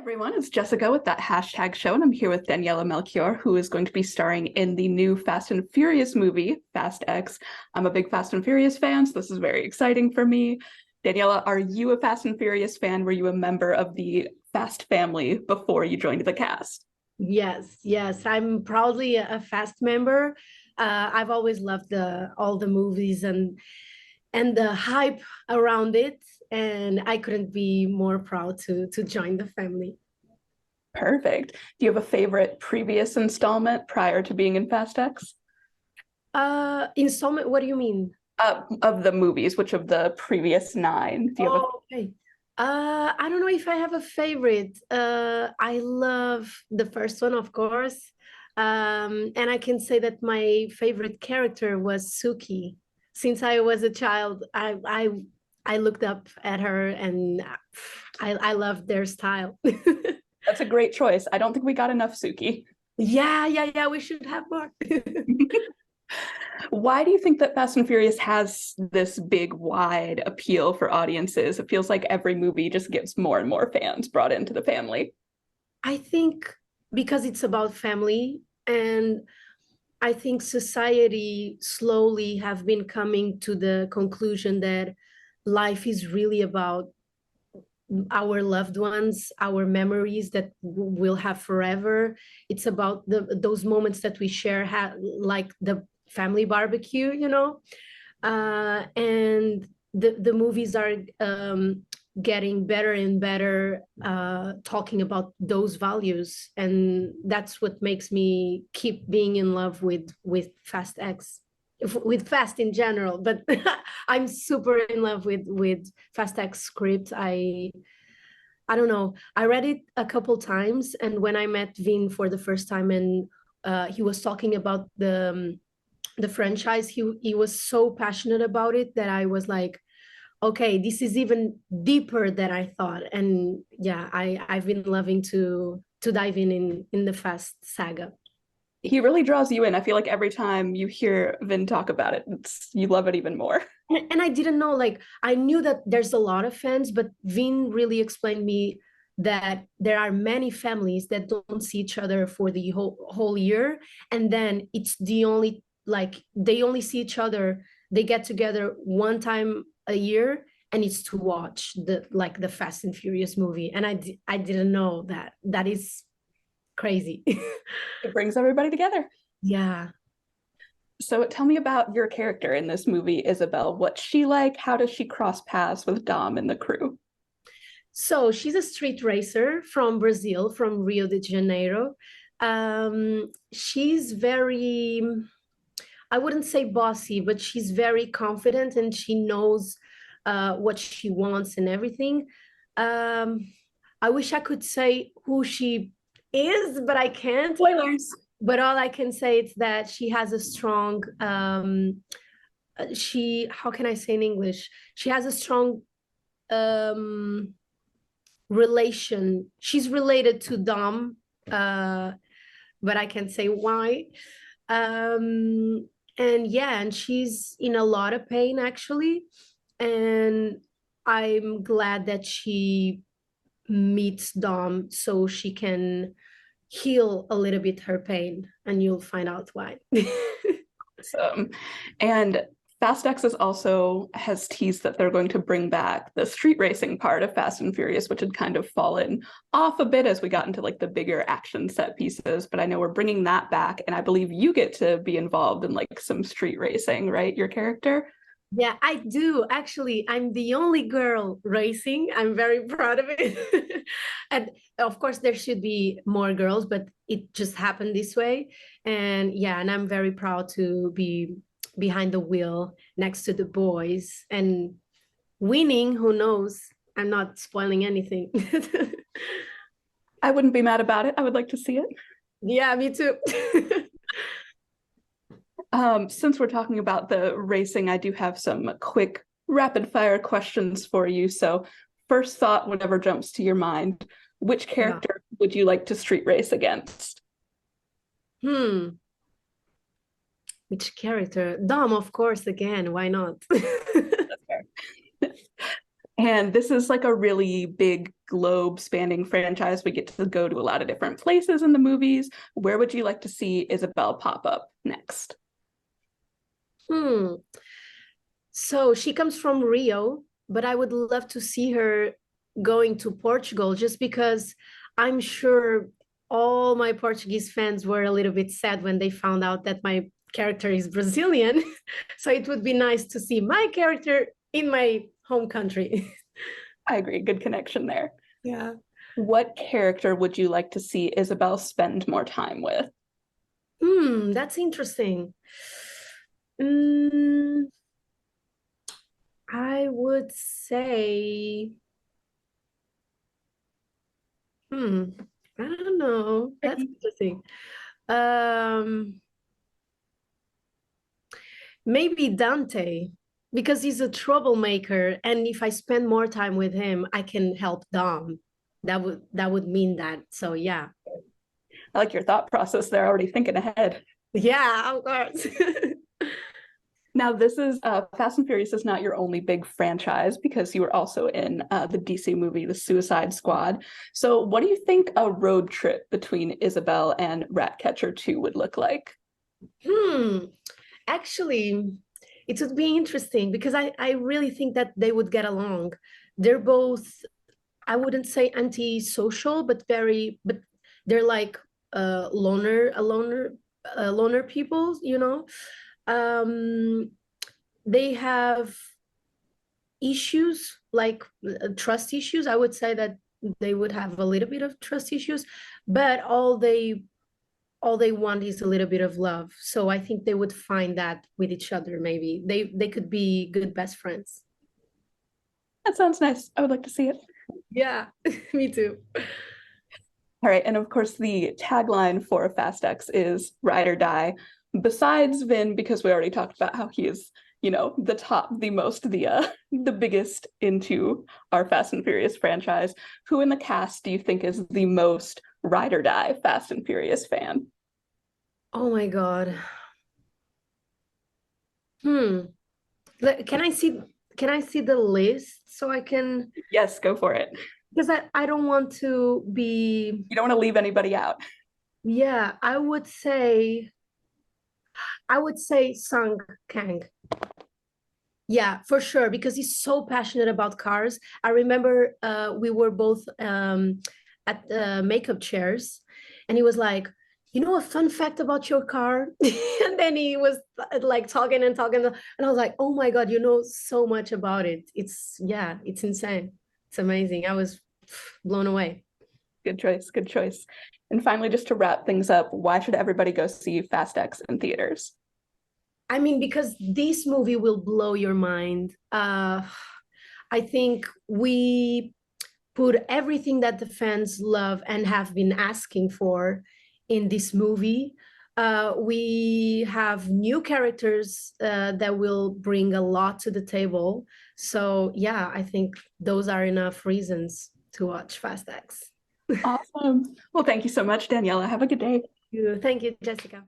Everyone, it's Jessica with that hashtag show, and I'm here with Daniela Melchior, who is going to be starring in the new Fast and Furious movie, Fast X. I'm a big Fast and Furious fan, so this is very exciting for me. Daniela, are you a Fast and Furious fan? Were you a member of the Fast family before you joined the cast? Yes. I'm proudly a Fast member. I've always loved all the movies and the hype around it, and I couldn't be more proud to join the family. Perfect. Do you have a favorite previous installment prior to being in Fast X? Installment, what do you mean? Of the movies, which of the previous nine? Do you have a Oh, okay. I don't know if I have a favorite. I love the first one, of course. And I can say that my favorite character was Suki. Since I was a child, I looked up at her and I loved their style. That's a great choice. I don't think we got enough Suki. Yeah. We should have more. Why do you think that Fast and Furious has this big, wide appeal for audiences? It feels like every movie just gets more and more fans brought into the family. I think because it's about family, and I think society slowly have been coming to the conclusion that life is really about our loved ones, our memories that we'll have forever. It's about those moments that we share, like the family barbecue, and the movies are getting better and better, talking about those values, and that's what makes me keep being in love with Fast X, with Fast in general. But I'm super in love with Fast X script. I don't know. I read it a couple times, and when I met Vin for the first time, and he was talking about the franchise, he was so passionate about it that I was like, okay, this is even deeper than I thought. And yeah, I've been loving to dive in the Fast saga. He really draws you in. I feel like every time you hear Vin talk about it, you love it even more. And I didn't know, like, I knew that there's a lot of fans, but Vin really explained me that there are many families that don't see each other for the whole year, and then it's the only, like, they only see each other, they get together one time a year, and it's to watch the Fast and Furious movie. And I didn't know that. That is crazy. It brings everybody together. Yeah. So tell me about your character in this movie, Isabel. What's she like? How does she cross paths with Dom and the crew? So she's a street racer from Brazil, from Rio de Janeiro. She's very, I wouldn't say bossy, but she's very confident, and she knows what she wants and everything. Um, I wish I could say who she is, but I can't. Spoilers. But all I can say is that she has a strong, how can I say in English? She has a strong um, relation. She's related to Dom, but I can't say why. And yeah, and she's in a lot of pain actually. And I'm glad that she meets Dom so she can heal a little bit her pain, and you'll find out why. So, and Fast X is also has teased that they're going to bring back the street racing part of Fast and Furious, which had kind of fallen off a bit as we got into like the bigger action set pieces. But I know we're bringing that back, and I believe you get to be involved in like some street racing, right? Your character. Yeah, I do. Actually, I'm the only girl racing. I'm very proud of it. And of course, there should be more girls, but it just happened this way. And yeah, and I'm very proud to be behind the wheel next to the boys and winning. Who knows? I'm not spoiling anything. I wouldn't be mad about it. I would like to see it. Yeah, me too. Since we're talking about the racing, I do have some quick rapid fire questions for you. So, first thought, whatever jumps to your mind, which Yeah. character would you like to street race against? Hmm. Which character? Dom, of course, again. Why not? And this is like a really big globe spanning franchise. We get to go to a lot of different places in the movies. Where would you like to see Isabel pop up next? So she comes from Rio, but I would love to see her going to Portugal just because I'm sure all my Portuguese fans were a little bit sad when they found out that my character is Brazilian. So it would be nice to see my character in my home country. I agree. Good connection there. Yeah. What character would you like to see Isabel spend more time with? That's interesting. Mm, I would say, I don't know. That's interesting. Um, Maybe Dante, because he's a troublemaker, and if I spend more time with him, I can help Dom. That would mean that. So yeah. I like your thought process there, already thinking ahead. Yeah, of course. Now, this is Fast and Furious is not your only big franchise because you were also in the DC movie, The Suicide Squad. So, what do you think a road trip between Isabel and Ratcatcher 2 would look like? Hmm. Actually, it would be interesting because I really think that they would get along. They're both, I wouldn't say anti-social, but they're like loner people, you know. Um, they have issues like trust issues. I would say that they would have a little bit of trust issues, but all they want is a little bit of love. So I think they would find that with each other. Maybe they could be good best friends. That sounds nice. I would like to see it. Yeah, me too. All right. And of course, the tagline for Fast X is ride or die. Besides Vin, because we already talked about how he is, the top, the most, the biggest into our Fast and Furious franchise. Who in the cast do you think is the most ride or die Fast and Furious fan? Oh my God. Hmm. Can I see the list so I can, Yes, go for it. because I don't want to be, You don't want to leave anybody out. yeah, I would say Sung Kang. Yeah, for sure, because he's so passionate about cars. I remember we were both at the makeup chairs, and he was like, a fun fact about your car. And then he was like talking and talking, and I was like, oh my God, you know so much about it. Yeah, it's insane. It's amazing. I was blown away. Good choice. Good choice. And finally, just to wrap things up, why should everybody go see Fast X in theaters? I mean, because this movie will blow your mind. I think we put everything that the fans love and have been asking for in this movie. We have new characters that will bring a lot to the table. So yeah, I think those are enough reasons to watch Fast X. Awesome. Well, thank you so much, Daniela. Have a good day. Thank you, Jessica.